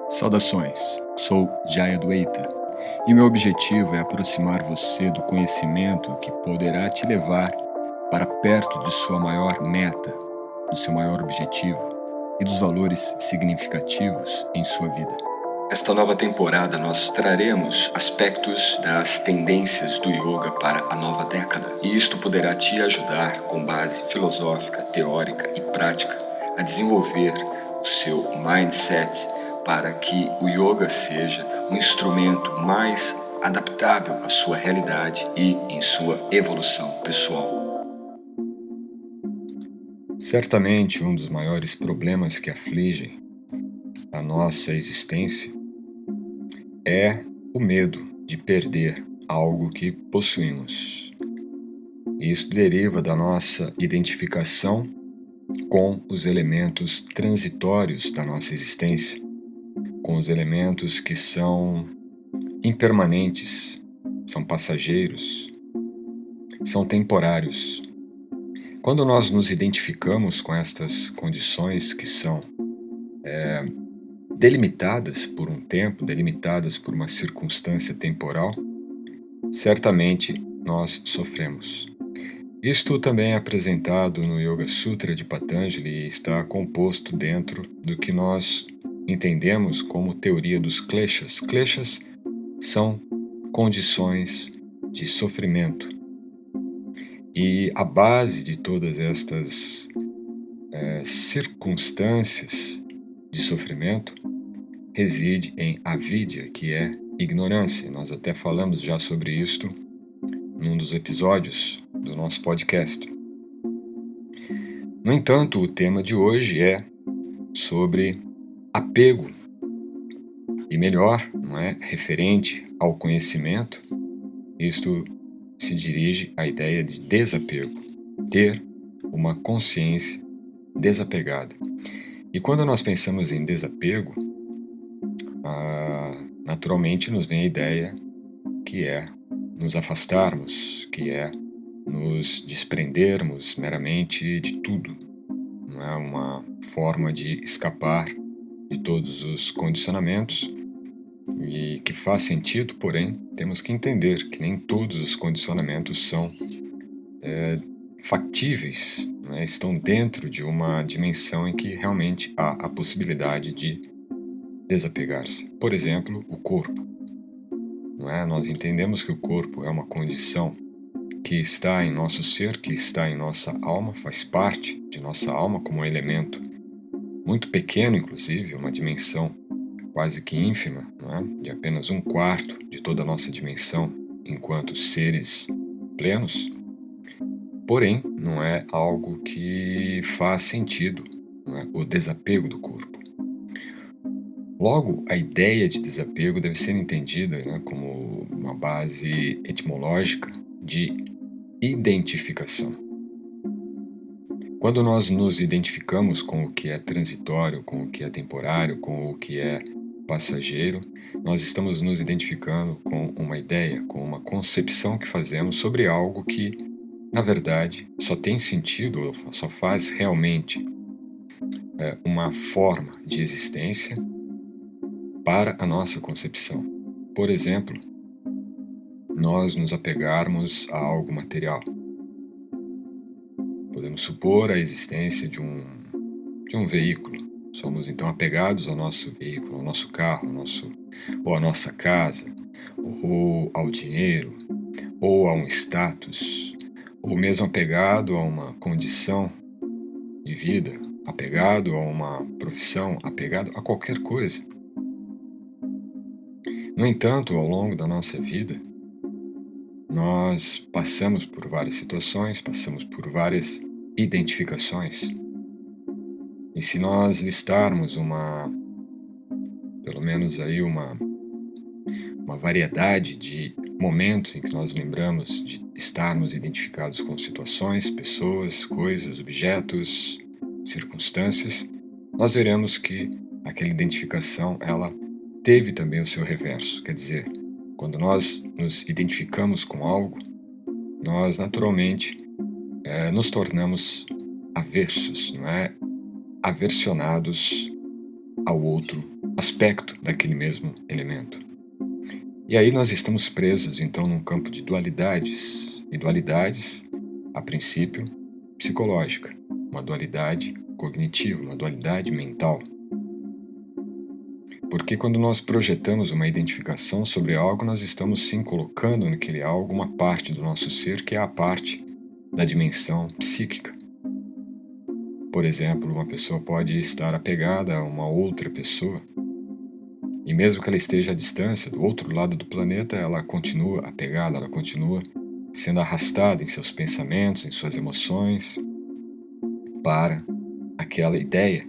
Saudações, sou Jaya Dwaita e meu objetivo é aproximar você do conhecimento que poderá te levar para perto de sua maior meta, do seu maior objetivo e dos valores significativos em sua vida. Esta nova temporada nós traremos aspectos das tendências do yoga para a nova década, e isto poderá te ajudar, com base filosófica, teórica e prática, a desenvolver o seu mindset para que o yoga seja um instrumento mais adaptável à sua realidade e em sua evolução pessoal. Certamente um dos maiores problemas que afligem a nossa existência é o medo de perder algo que possuímos. Isso deriva da nossa identificação com os elementos transitórios da nossa existência, com os elementos que são impermanentes, são passageiros, são temporários. Quando nós nos identificamos com estas condições que são delimitadas por um tempo, delimitadas por uma circunstância temporal, certamente nós sofremos. Isto também é apresentado no Yoga Sutra de Patanjali e está composto dentro do que nós entendemos como teoria dos kleshas. Kleshas são condições de sofrimento. E a base de todas estas circunstâncias de sofrimento reside em avidya, que é ignorância. Nós até falamos já sobre isto num dos episódios do nosso podcast. No entanto, o tema de hoje é sobre apego, e melhor, não é, referente ao conhecimento. Isto se dirige à ideia de desapego, ter uma consciência desapegada. E quando nós pensamos em desapego, naturalmente nos vem a ideia que é nos afastarmos, que é nos desprendermos meramente de tudo. Não é uma forma de escapar de todos os condicionamentos e que faz sentido, porém, temos que entender que nem todos os condicionamentos são factíveis, né? Estão dentro de uma dimensão em que realmente há a possibilidade de desapegar-se. Por exemplo, o corpo. Não é? Nós entendemos que o corpo é uma condição que está em nosso ser, que está em nossa alma, faz parte de nossa alma como um elemento muito pequeno, inclusive, uma dimensão quase que ínfima, não é? De apenas 1/4 de toda a nossa dimensão enquanto seres plenos. Porém, não é algo que faz sentido, não é? O desapego do corpo. Logo, a ideia de desapego deve ser entendida, né, como uma base etimológica de identificação. Quando nós nos identificamos com o que é transitório, com o que é temporário, com o que é passageiro, nós estamos nos identificando com uma ideia, com uma concepção que fazemos sobre algo que, na verdade, só tem sentido, ou só faz realmente uma forma de existência para a nossa concepção. Por exemplo, nós nos apegarmos a algo material. Podemos supor a existência de um veículo. Somos então apegados ao nosso veículo, ao nosso carro, ou à nossa casa, ou ao dinheiro, ou a um status, ou mesmo apegado a uma condição de vida, apegado a uma profissão, apegado a qualquer coisa. No entanto, ao longo da nossa vida, nós passamos por várias situações, passamos por várias identificações. E se nós listarmos pelo menos aí uma variedade de momentos em que nós lembramos de estarmos identificados com situações, pessoas, coisas, objetos, circunstâncias, nós veremos que aquela identificação, ela teve também o seu reverso. Quer dizer, quando nós nos identificamos com algo, nós naturalmente nos tornamos aversos, não é? Aversionados ao outro aspecto daquele mesmo elemento. E aí nós estamos presos, então, num campo de dualidades, e dualidades, a princípio, psicológica, uma dualidade cognitiva, uma dualidade mental. Porque quando nós projetamos uma identificação sobre algo, nós estamos sim colocando naquele algo uma parte do nosso ser que é a parte da dimensão psíquica. Por exemplo, uma pessoa pode estar apegada a uma outra pessoa, e mesmo que ela esteja à distância, do outro lado do planeta, ela continua apegada, ela continua sendo arrastada em seus pensamentos, em suas emoções, para aquela ideia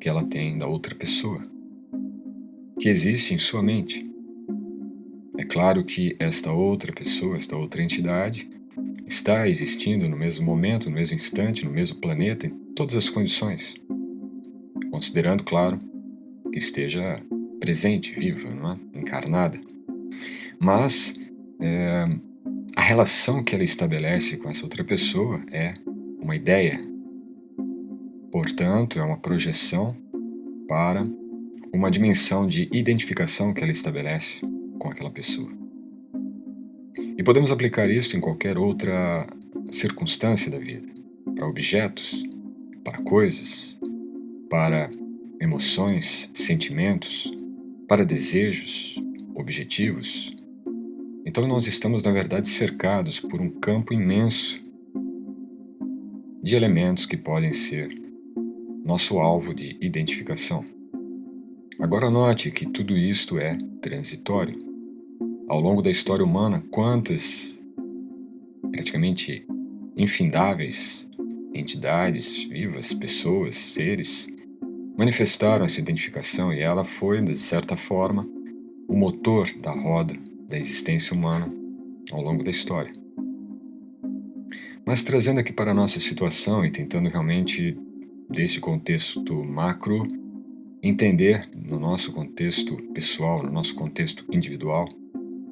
que ela tem da outra pessoa, que existe em sua mente. É claro que esta outra pessoa, esta outra entidade, está existindo no mesmo momento, no mesmo instante, no mesmo planeta, em todas as condições, considerando, claro, que esteja presente, viva, não é? Encarnada. Mas a relação que ela estabelece com essa outra pessoa é uma ideia. Portanto, é uma projeção para uma dimensão de identificação que ela estabelece com aquela pessoa. E podemos aplicar isso em qualquer outra circunstância da vida, para objetos, para coisas, para emoções, sentimentos, para desejos, objetivos. Então nós estamos, na verdade, cercados por um campo imenso de elementos que podem ser nosso alvo de identificação. Agora note que tudo isto é transitório. Ao longo da história humana, quantas, praticamente infindáveis, entidades vivas, pessoas, seres, manifestaram essa identificação, e ela foi, de certa forma, o motor da roda da existência humana ao longo da história. Mas trazendo aqui para a nossa situação e tentando realmente, desse contexto macro, entender no nosso contexto pessoal, no nosso contexto individual,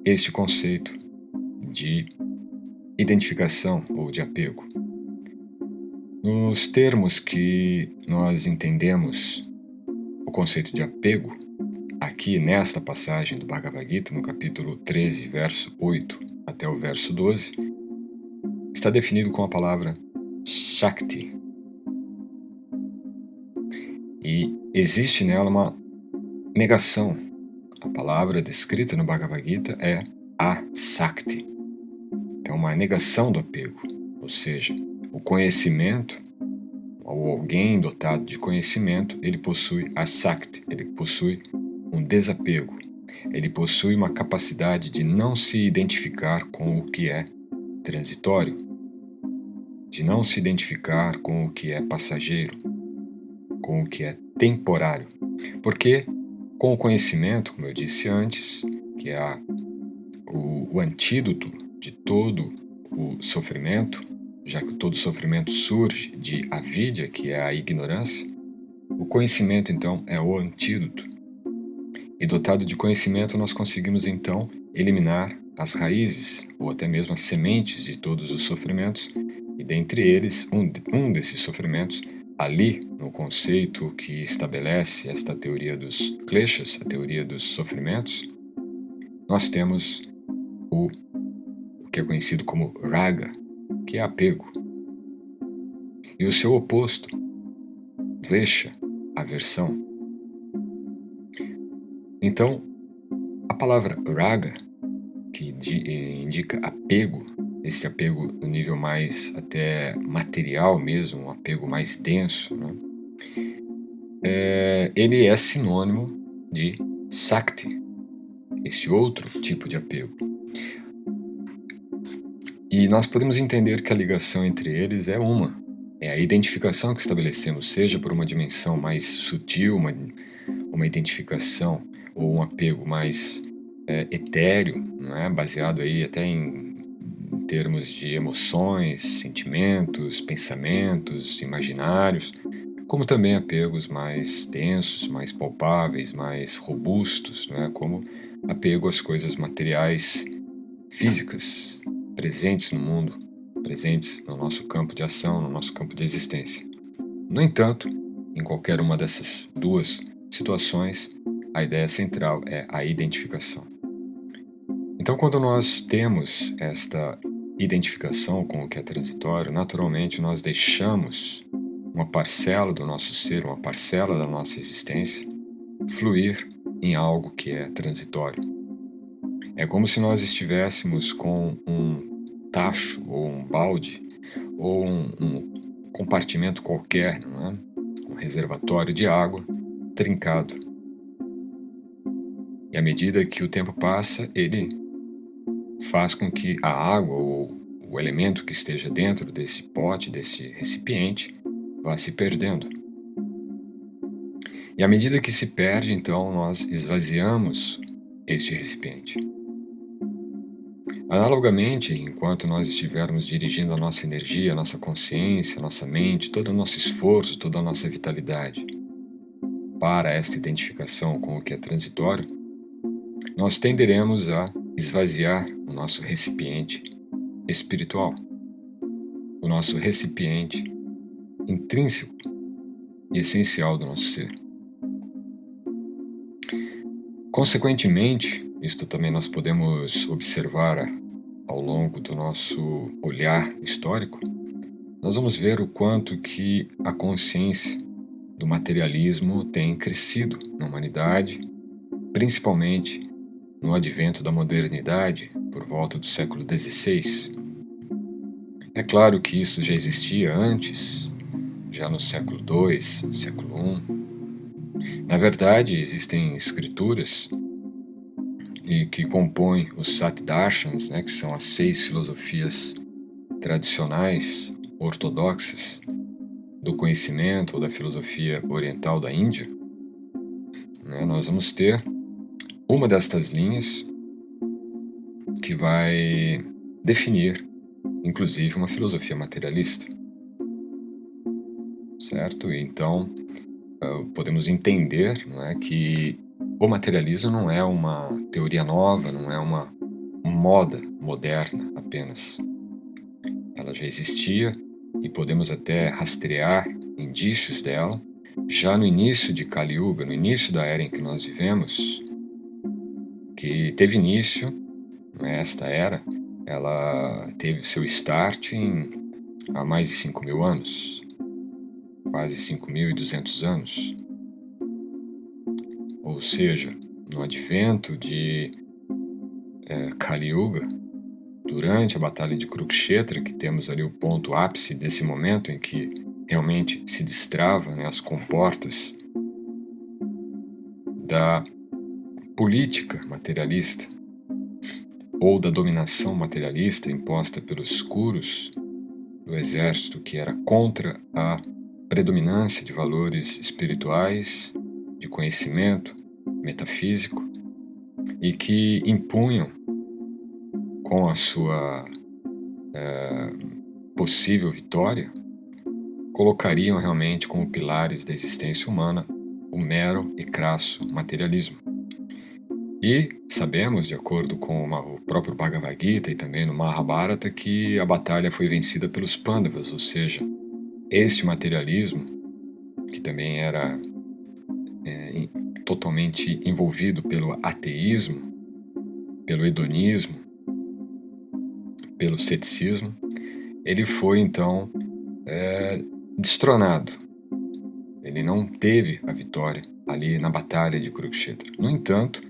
este conceito de identificação ou de apego. Nos termos que nós entendemos o conceito de apego, aqui nesta passagem do Bhagavad Gita, no capítulo 13, verso 8 até o verso 12, está definido com a palavra Shakti. E existe nela uma negação. A palavra descrita no Bhagavad Gita é Asakti. Então, uma negação do apego, ou seja, o conhecimento, ou alguém dotado de conhecimento, ele possui Asakti, ele possui um desapego, ele possui uma capacidade de não se identificar com o que é transitório, de não se identificar com o que é passageiro, com o que é temporário. Porque com o conhecimento, como eu disse antes, que é o antídoto de todo o sofrimento, já que todo sofrimento surge de avidya, que é a ignorância, o conhecimento então é o antídoto. E dotado de conhecimento nós conseguimos então eliminar as raízes ou até mesmo as sementes de todos os sofrimentos, e dentre eles um desses sofrimentos, ali no conceito que estabelece esta teoria dos kleshas, a teoria dos sofrimentos, nós temos o que é conhecido como raga, que é apego. E o seu oposto, dvesha, aversão. Então, a palavra raga, que indica apego, esse apego no nível mais até material mesmo, um apego mais denso, né? Ele é sinônimo de Sakti, esse outro tipo de apego. E nós podemos entender que a ligação entre eles é a identificação que estabelecemos, seja por uma dimensão mais sutil, uma identificação ou um apego mais etéreo, não é? Baseado aí até em termos de emoções, sentimentos, pensamentos, imaginários, como também apegos mais densos, mais palpáveis, mais robustos, não é? Como apego às coisas materiais físicas, presentes no mundo, presentes no nosso campo de ação, no nosso campo de existência. No entanto, em qualquer uma dessas duas situações, a ideia central é a identificação. Então, quando nós temos esta identificação com o que é transitório, naturalmente nós deixamos uma parcela do nosso ser, uma parcela da nossa existência, fluir em algo que é transitório. É como se nós estivéssemos com um tacho ou um balde ou um compartimento qualquer, não é? Um reservatório de água trincado. E à medida que o tempo passa, ele faz com que a água ou o elemento que esteja dentro desse pote, desse recipiente, vá se perdendo. E à medida que se perde, então, nós esvaziamos este recipiente. Analogamente, enquanto nós estivermos dirigindo a nossa energia, a nossa consciência, a nossa mente, todo o nosso esforço, toda a nossa vitalidade para esta identificação com o que é transitório, nós tenderemos a esvaziar o nosso recipiente espiritual, o nosso recipiente intrínseco e essencial do nosso ser. Consequentemente, isto também nós podemos observar ao longo do nosso olhar histórico, nós vamos ver o quanto que a consciência do materialismo tem crescido na humanidade, principalmente no advento da modernidade, por volta do século XVI. É claro que isso já existia antes, já no século II, século I. Na verdade, existem escrituras que compõem os Sat Darshans, que são as 6 filosofias tradicionais, ortodoxas, do conhecimento ou da filosofia oriental da Índia. Nós vamos ter uma destas linhas que vai definir, inclusive, uma filosofia materialista. Certo? Então, podemos entender que o materialismo não é uma teoria nova, não é uma moda moderna apenas. Ela já existia e podemos até rastrear indícios dela já no início de Kali Yuga, no início da era em que nós vivemos, que teve início, esta era, ela teve seu start há mais de 5.000 anos, quase 5.200 anos. Ou seja, no advento de Kali Yuga, durante a Batalha de Kurukshetra, que temos ali o ponto ápice desse momento em que realmente se destrava as comportas da política materialista ou da dominação materialista imposta pelos Kurus do exército, que era contra a predominância de valores espirituais, de conhecimento metafísico, e que impunham, com a sua possível vitória, colocariam realmente como pilares da existência humana o mero e crasso materialismo. E sabemos, de acordo com o próprio Bhagavad Gita e também no Mahabharata, que a batalha foi vencida pelos Pandavas, ou seja, este materialismo, que também era totalmente envolvido pelo ateísmo, pelo hedonismo, pelo ceticismo, ele foi então destronado. Ele não teve a vitória ali na batalha de Kurukshetra. No entanto,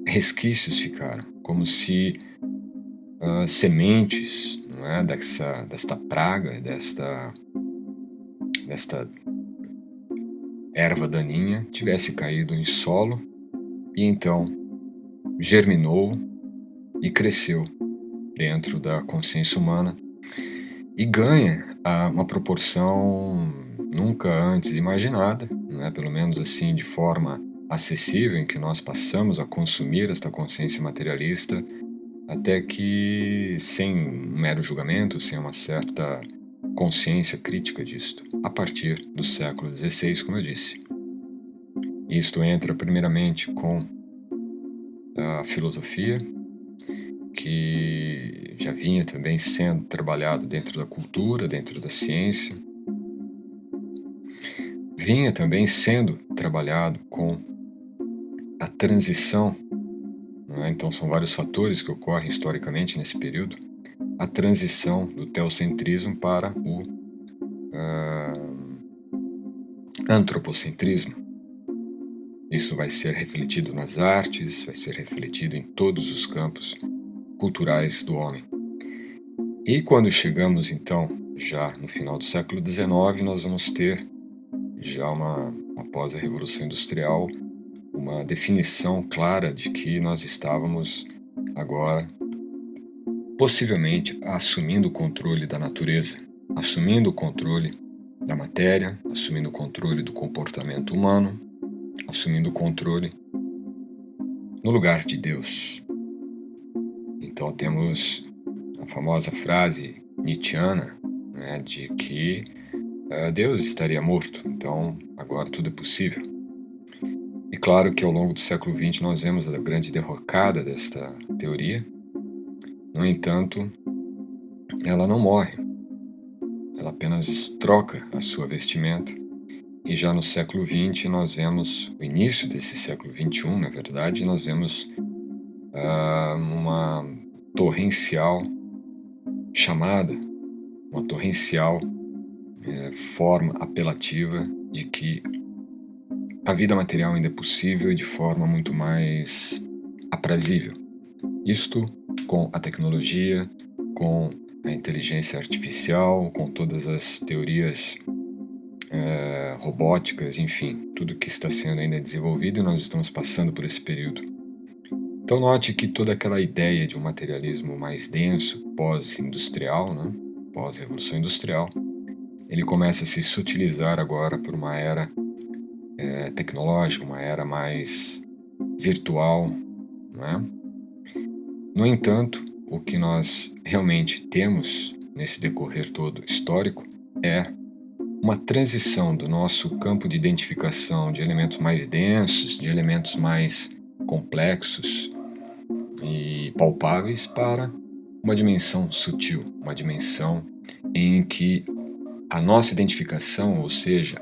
resquícios ficaram, como se sementes, desta praga, desta erva daninha tivesse caído em solo e então germinou e cresceu dentro da consciência humana e ganha uma proporção nunca antes imaginada, pelo menos assim de forma acessível, em que nós passamos a consumir esta consciência materialista até que, sem um mero julgamento, sem uma certa consciência crítica disto, a partir do século XVI, como eu disse. Isto entra primeiramente com a filosofia, que já vinha também sendo trabalhado dentro da cultura, dentro da ciência, vinha também sendo trabalhado com a transição, não é? Então são vários fatores que ocorrem historicamente nesse período, a transição do teocentrismo para o ah, antropocentrismo. Isso vai ser refletido nas artes, vai ser refletido em todos os campos culturais do homem. E quando chegamos, então, já no final do século XIX, nós vamos ter, já após a Revolução Industrial, uma definição clara de que nós estávamos agora, possivelmente, assumindo o controle da natureza, assumindo o controle da matéria, assumindo o controle do comportamento humano, assumindo o controle no lugar de Deus. Então temos a famosa frase nietzschiana, né, de que Deus estaria morto, então agora tudo é possível. E claro que ao longo do século XX nós vemos a grande derrocada desta teoria. No entanto, ela não morre, ela apenas troca a sua vestimenta. E já no século XX nós vemos, o início desse século XXI, na verdade, nós vemos uma torrencial chamada, uma torrencial forma apelativa de que a vida material ainda é possível e de forma muito mais aprazível. Isto com a tecnologia, com a inteligência artificial, com todas as teorias robóticas, enfim, tudo que está sendo ainda desenvolvido e nós estamos passando por esse período. Então note que toda aquela ideia de um materialismo mais denso, pós-industrial, né, pós-revolução industrial, ele começa a se sutilizar agora por uma era tecnológica, uma era mais virtual, né? No entanto, o que nós realmente temos nesse decorrer todo histórico é uma transição do nosso campo de identificação de elementos mais densos, de elementos mais complexos e palpáveis para uma dimensão sutil, uma dimensão em que a nossa identificação, ou seja,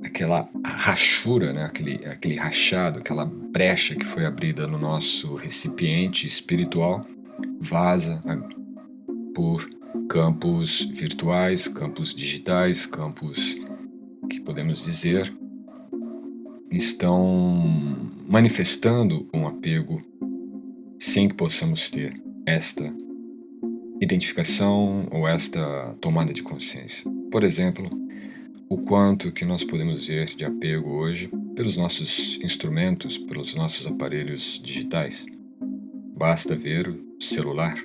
aquela rachura, né? aquele rachado, aquela brecha que foi abrida no nosso recipiente espiritual, vaza por campos virtuais, campos digitais, campos que podemos dizer estão manifestando um apego sem que possamos ter esta identificação ou esta tomada de consciência. Por exemplo, o quanto que nós podemos ver de apego hoje pelos nossos instrumentos, pelos nossos aparelhos digitais. Basta ver o celular.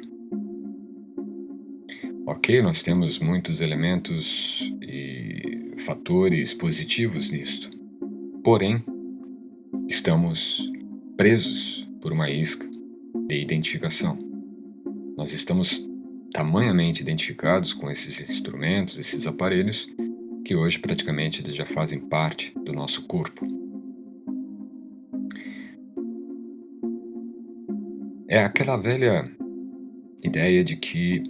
Ok, nós temos muitos elementos e fatores positivos nisto. Porém, estamos presos por uma isca de identificação. Nós estamos tamanhamente identificados com esses instrumentos, esses aparelhos, que hoje praticamente eles já fazem parte do nosso corpo. É aquela velha ideia de que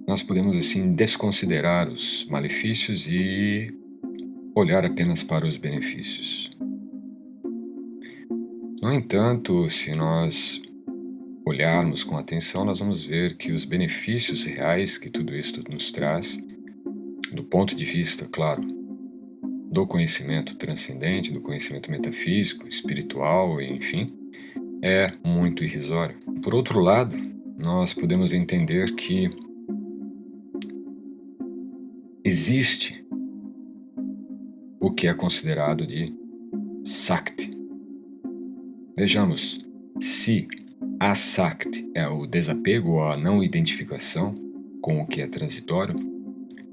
nós podemos assim desconsiderar os malefícios e olhar apenas para os benefícios. No entanto, se nós olharmos com atenção, nós vamos ver que os benefícios reais que tudo isto nos traz, do ponto de vista, claro, do conhecimento transcendente, do conhecimento metafísico, espiritual, enfim, é muito irrisório. Por outro lado, nós podemos entender que existe o que é considerado de Sakti. Vejamos, se a Sakti é o desapego ou a não identificação com o que é transitório,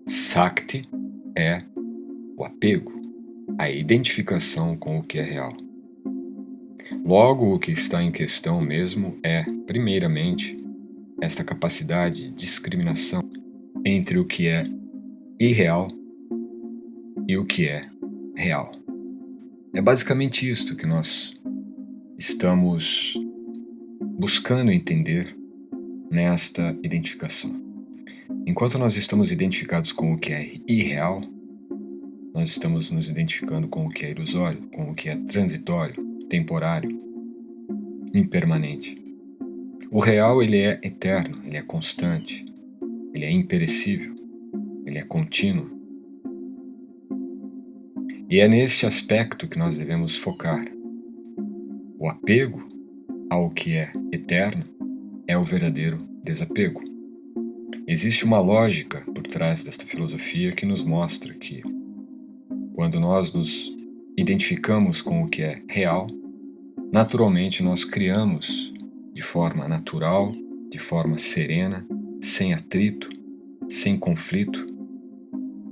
Sakti é o apego, a identificação com o que é real. Logo, o que está em questão mesmo é, primeiramente, esta capacidade de discriminação entre o que é irreal e o que é real. É basicamente isto que nós estamos buscando entender nesta identificação. Enquanto nós estamos identificados com o que é irreal, nós estamos nos identificando com o que é ilusório, com o que é transitório, temporário, impermanente. O real, ele é eterno, ele é constante, ele é imperecível, ele é contínuo. E é nesse aspecto que nós devemos focar. O apego ao que é eterno é o verdadeiro desapego. Existe uma lógica por trás desta filosofia que nos mostra que, quando nós nos identificamos com o que é real, naturalmente nós criamos de forma natural, de forma serena, sem atrito, sem conflito,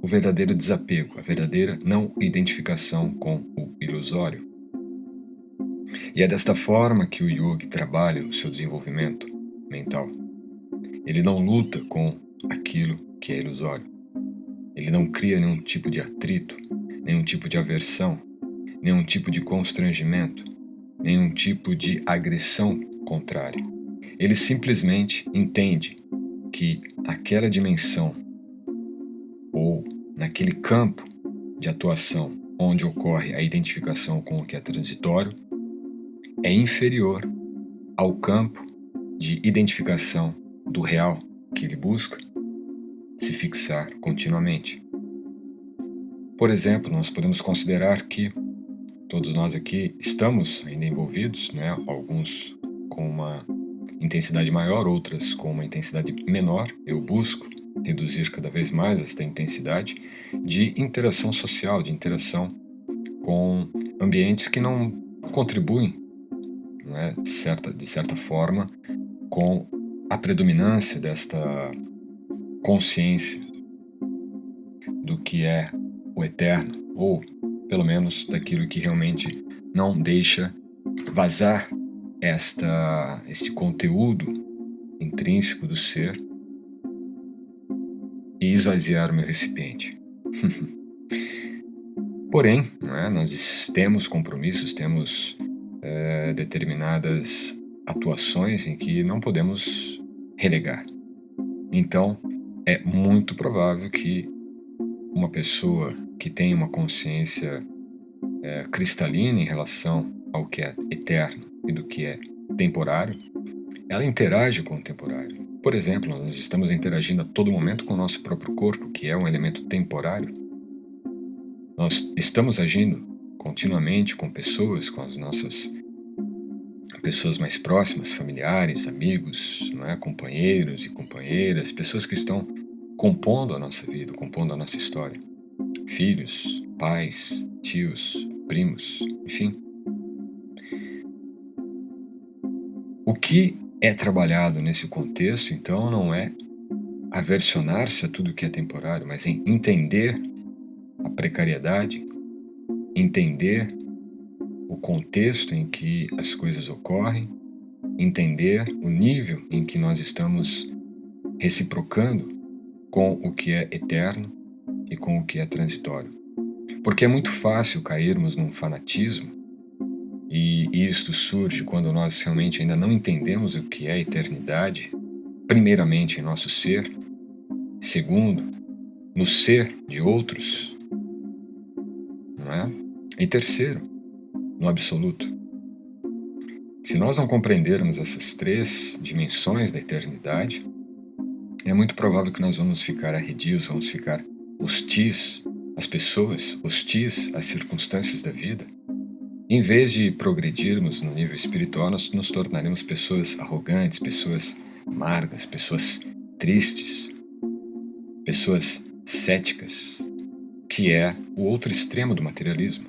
o verdadeiro desapego, a verdadeira não identificação com o ilusório. E é desta forma que o yogi trabalha o seu desenvolvimento mental. Ele não luta com aquilo que é ilusório. Ele não cria nenhum tipo de atrito, nenhum tipo de aversão, nenhum tipo de constrangimento, nenhum tipo de agressão contrária. Ele simplesmente entende que aquela dimensão ou naquele campo de atuação onde ocorre a identificação com o que é transitório é inferior ao campo de identificação do real que ele busca se fixar continuamente. Por exemplo, nós podemos considerar que todos nós aqui estamos ainda envolvidos, né? Alguns com uma intensidade maior, outras com uma intensidade menor. Eu busco reduzir cada vez mais esta intensidade de interação social, de interação com ambientes que não contribuem, né, de certa forma, com a predominância desta consciência do que é o eterno, ou pelo menos daquilo que realmente não deixa vazar este conteúdo intrínseco do ser e esvaziar o meu recipiente. Porém, nós temos compromissos, temos determinadas atuações em que não podemos relegar. Então, é muito provável que uma pessoa que tem uma consciência cristalina em relação ao que é eterno e do que é temporário, ela interage com o temporário. Por exemplo, nós estamos interagindo a todo momento com o nosso próprio corpo, que é um elemento temporário. Nós estamos agindo continuamente com pessoas, com as nossas pessoas mais próximas, familiares, amigos, companheiros e companheiras, pessoas que estão compondo a nossa vida, compondo a nossa história. Filhos, pais, tios, primos, enfim. O que é trabalhado nesse contexto, então, não é aversionar-se a tudo que é temporário, mas em entender a precariedade, entender o contexto em que as coisas ocorrem, entender o nível em que nós estamos reciprocando com o que é eterno e com o que é transitório. Porque é muito fácil cairmos num fanatismo, e isto surge quando nós realmente ainda não entendemos o que é eternidade, primeiramente em nosso ser, segundo, no ser de outros, não é? E terceiro, no absoluto. Se nós não compreendermos essas três dimensões da eternidade, é muito provável que nós vamos ficar arredios, vamos ficar hostis às pessoas, hostis às circunstâncias da vida. Em vez de progredirmos no nível espiritual, nós nos tornaremos pessoas arrogantes, pessoas amargas, pessoas tristes, pessoas céticas, que é o outro extremo do materialismo.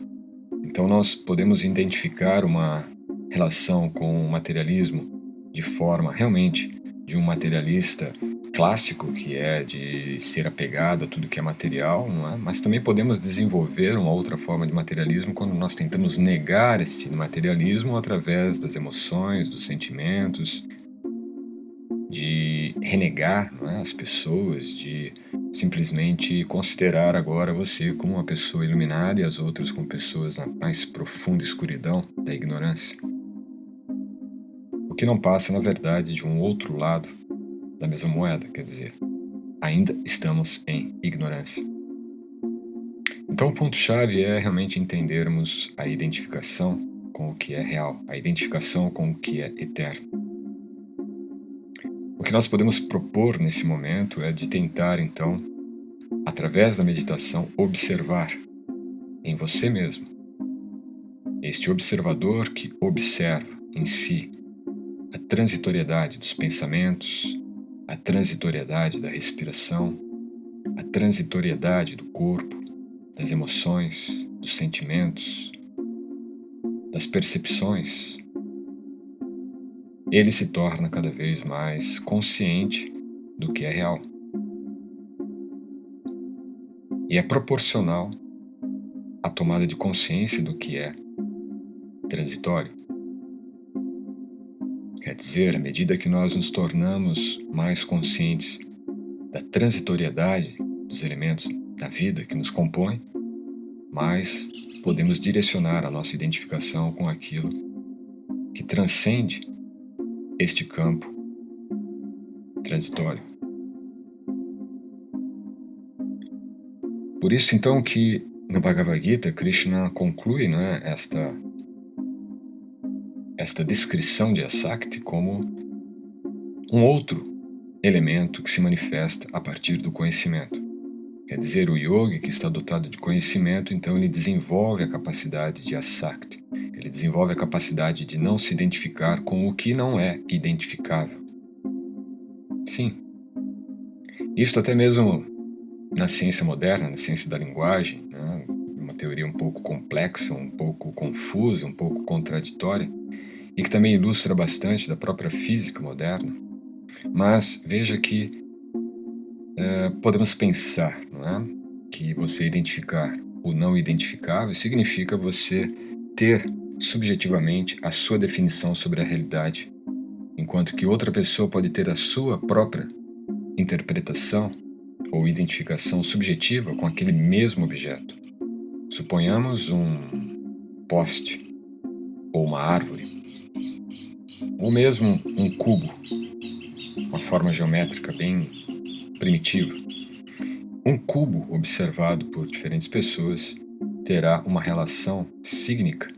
Então nós podemos identificar uma relação com o materialismo de forma realmente de um materialista clássico, que é de ser apegado a tudo que é material, não é? Mas também podemos desenvolver uma outra forma de materialismo quando nós tentamos negar esse materialismo através das emoções, dos sentimentos, de renegar, não é, as pessoas, de simplesmente considerar agora você como uma pessoa iluminada e as outras como pessoas na mais profunda escuridão da ignorância. O que não passa, na verdade, de um outro lado da mesma moeda, quer dizer, ainda estamos em ignorância. Então, o ponto-chave é realmente entendermos a identificação com o que é real, a identificação com o que é eterno. O que nós podemos propor nesse momento é de tentar, então, através da meditação, observar em você mesmo este observador que observa em si a transitoriedade dos pensamentos, a transitoriedade da respiração, a transitoriedade do corpo, das emoções, dos sentimentos, das percepções. Ele se torna cada vez mais consciente do que é real. E é proporcional à tomada de consciência do que é transitório. Quer dizer, à medida que nós nos tornamos mais conscientes da transitoriedade dos elementos da vida que nos compõem, mais podemos direcionar a nossa identificação com aquilo que transcende este campo transitório. Por isso, então, que no Bhagavad Gita, Krishna conclui, esta descrição de Asakti como um outro elemento que se manifesta a partir do conhecimento. Quer dizer, o yogi que está dotado de conhecimento, então ele desenvolve a capacidade de Asakti, ele desenvolve a capacidade de não se identificar com o que não é identificável. Sim, isto até mesmo na ciência moderna, na ciência da linguagem, uma teoria um pouco complexa, um pouco confusa, um pouco contraditória, e que também ilustra bastante da própria física moderna. Mas veja que podemos pensar, que você identificar o não identificável significa você ter subjetivamente a sua definição sobre a realidade, enquanto que outra pessoa pode ter a sua própria interpretação ou identificação subjetiva com aquele mesmo objeto. Suponhamos um poste ou uma árvore, ou mesmo um cubo, uma forma geométrica bem primitiva. Um cubo observado por diferentes pessoas terá uma relação sígnica,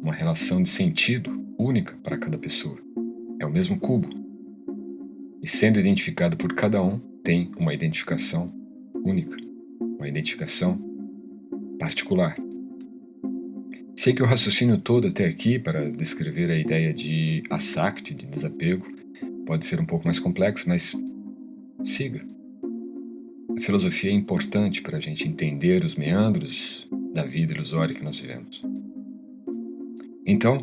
uma relação de sentido única para cada pessoa. É o mesmo cubo. E sendo identificado por cada um, tem uma identificação única, uma identificação particular. Sei que o raciocínio todo até aqui, para descrever a ideia de Asakti, de desapego, pode ser um pouco mais complexo, mas siga. A filosofia é importante para a gente entender os meandros da vida ilusória que nós vivemos. Então,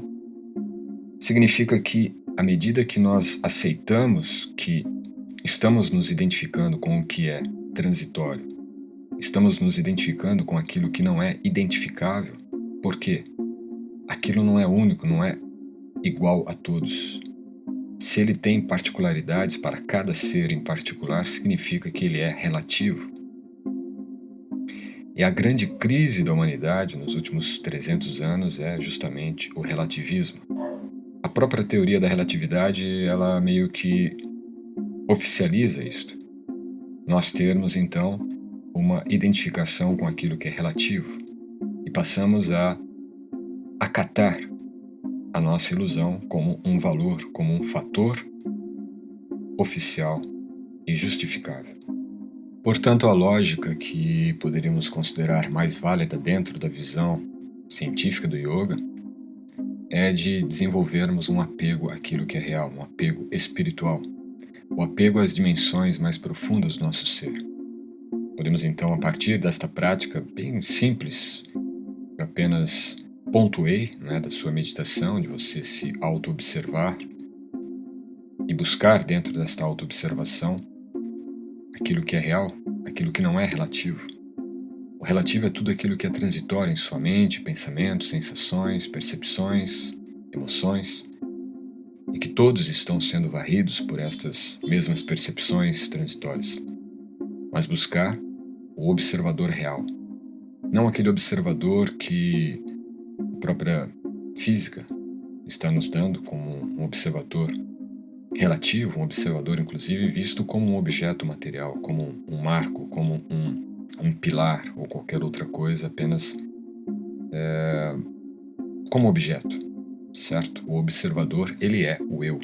significa que, à medida que nós aceitamos que estamos nos identificando com o que é transitório, estamos nos identificando com aquilo que não é identificável, porque aquilo não é único, não é igual a todos. Se ele tem particularidades para cada ser em particular, significa que ele é relativo. E a grande crise da humanidade nos últimos 300 anos é justamente o relativismo. A própria teoria da relatividade, ela meio que oficializa isto. Nós termos, então, uma identificação com aquilo que é relativo e passamos a acatar a nossa ilusão como um valor, como um fator oficial e justificável. Portanto, a lógica que poderíamos considerar mais válida dentro da visão científica do yoga é de desenvolvermos um apego àquilo que é real, um apego espiritual, o apego às dimensões mais profundas do nosso ser. Podemos então, a partir desta prática bem simples, eu apenas pontuei da sua meditação, de você se auto-observar e buscar dentro desta auto-observação aquilo que é real, aquilo que não é relativo. O relativo é tudo aquilo que é transitório em sua mente, pensamentos, sensações, percepções, emoções, e que todos estão sendo varridos por estas mesmas percepções transitórias. Mas buscar o observador real, não aquele observador que a própria física está nos dando como um observador relativo, um observador inclusive visto como um objeto material, como um marco, como um um pilar ou qualquer outra coisa apenas como objeto, certo? O observador, ele é o eu.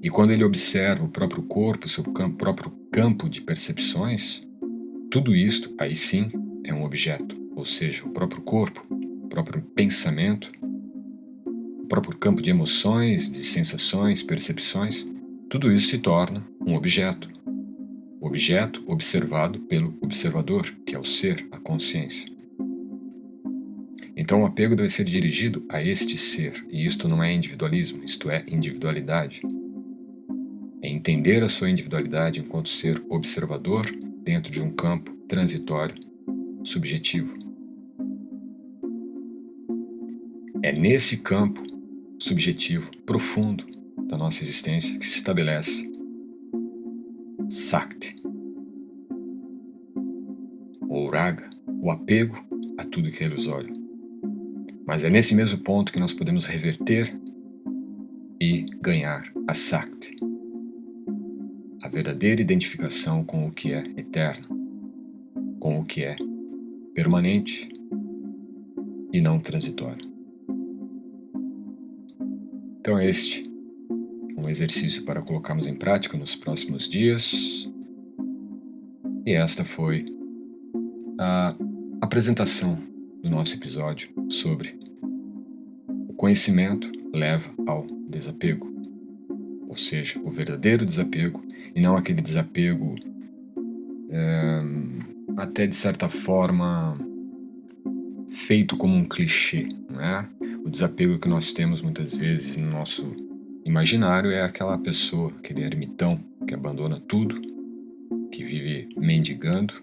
E quando ele observa o próprio corpo, o seu próprio campo de percepções, tudo isto, aí sim, é um objeto. Ou seja, o próprio corpo, o próprio pensamento, o próprio campo de emoções, de sensações, percepções, tudo isso se torna um objeto. O objeto observado pelo observador, que é o ser, a consciência. Então o apego deve ser dirigido a este ser, e isto não é individualismo, isto é individualidade. É entender a sua individualidade enquanto ser observador dentro de um campo transitório, subjetivo. É nesse campo subjetivo, profundo da nossa existência que se estabelece Sakti, ou Raga, o apego a tudo que é ilusório. Mas é nesse mesmo ponto que nós podemos reverter e ganhar a Sakti, a verdadeira identificação com o que é eterno, com o que é permanente e não transitório. Então este é um exercício para colocarmos em prática nos próximos dias. E esta foi a apresentação do nosso episódio sobre o conhecimento leva ao desapego, ou seja, o verdadeiro desapego e não aquele desapego até de certa forma feito como um clichê, não é? O desapego que nós temos muitas vezes no nosso imaginário é aquela pessoa, aquele ermitão que abandona tudo, que vive mendigando,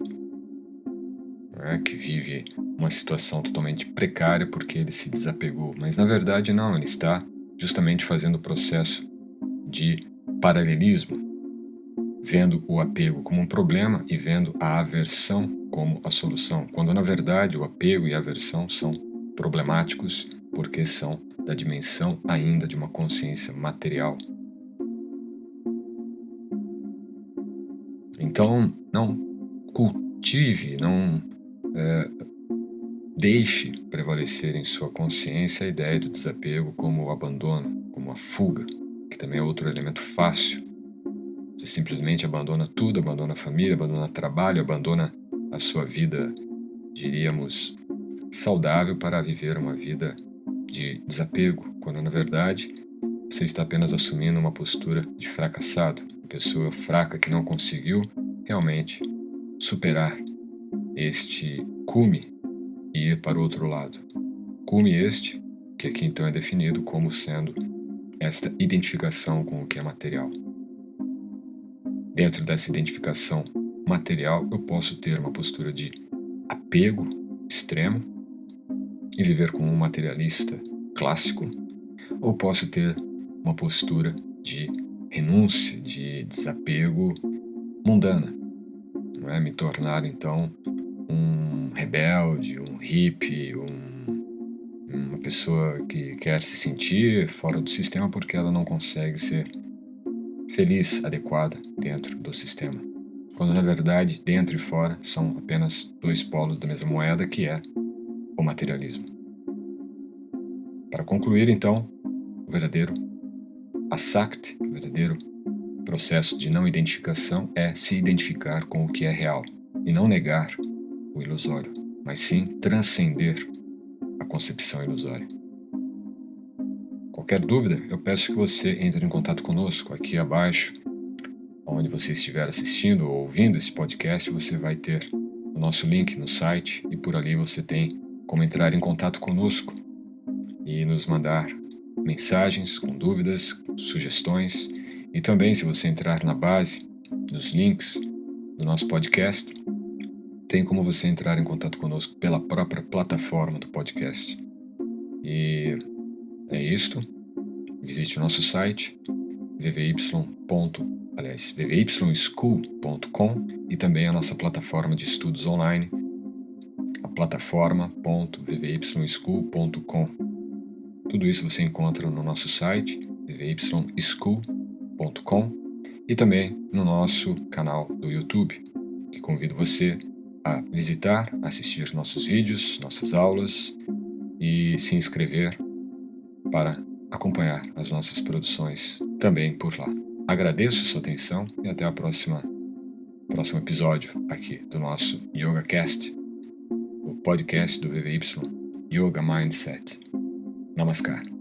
que vive uma situação totalmente precária porque ele se desapegou. Mas na verdade não, ele está justamente fazendo o processo de paralelismo, vendo o apego como um problema e vendo a aversão como a solução, quando na verdade o apego e a aversão são problemáticos porque são da dimensão ainda de uma consciência material. Então, não cultive, não deixe prevalecer em sua consciência a ideia do desapego como o abandono, como a fuga, que também é outro elemento fácil. Você simplesmente abandona tudo, abandona a família, abandona o trabalho, abandona a sua vida, diríamos, saudável para viver uma vida de desapego, quando na verdade você está apenas assumindo uma postura de fracassado, uma pessoa fraca que não conseguiu realmente superar este cume e ir para o outro lado. Cume este, que aqui então é definido como sendo esta identificação com o que é material. Dentro dessa identificação material, eu posso ter uma postura de apego extremo e viver como um materialista clássico, ou posso ter uma postura de renúncia, de desapego mundana, não é? Me tornar então um rebelde, um hippie, uma pessoa que quer se sentir fora do sistema porque ela não consegue ser feliz, adequada dentro do sistema. Quando na verdade, dentro e fora são apenas dois polos da mesma moeda, que é o materialismo. Para concluir, então, o verdadeiro Asakti, o verdadeiro processo de não identificação é se identificar com o que é real e não negar o ilusório, mas sim transcender a concepção ilusória. Qualquer dúvida, eu peço que você entre em contato conosco aqui abaixo, onde você estiver assistindo ou ouvindo esse podcast, você vai ter o nosso link no site e por ali você tem como entrar em contato conosco e nos mandar mensagens com dúvidas, sugestões e também se você entrar na base dos links do nosso podcast, tem como você entrar em contato conosco pela própria plataforma do podcast. E é isto. Visite o nosso site vvyschool.com e também a nossa plataforma de estudos online, a plataforma.vvyschool.com. Tudo isso você encontra no nosso site vvyschool.com e também no nosso canal do YouTube, que convido você a visitar, assistir nossos vídeos, nossas aulas e se inscrever para acompanhar as nossas produções também por lá. Agradeço sua atenção e até o próximo episódio aqui do nosso YogaCast, o podcast do VVY Yoga Mindset. Namaskar.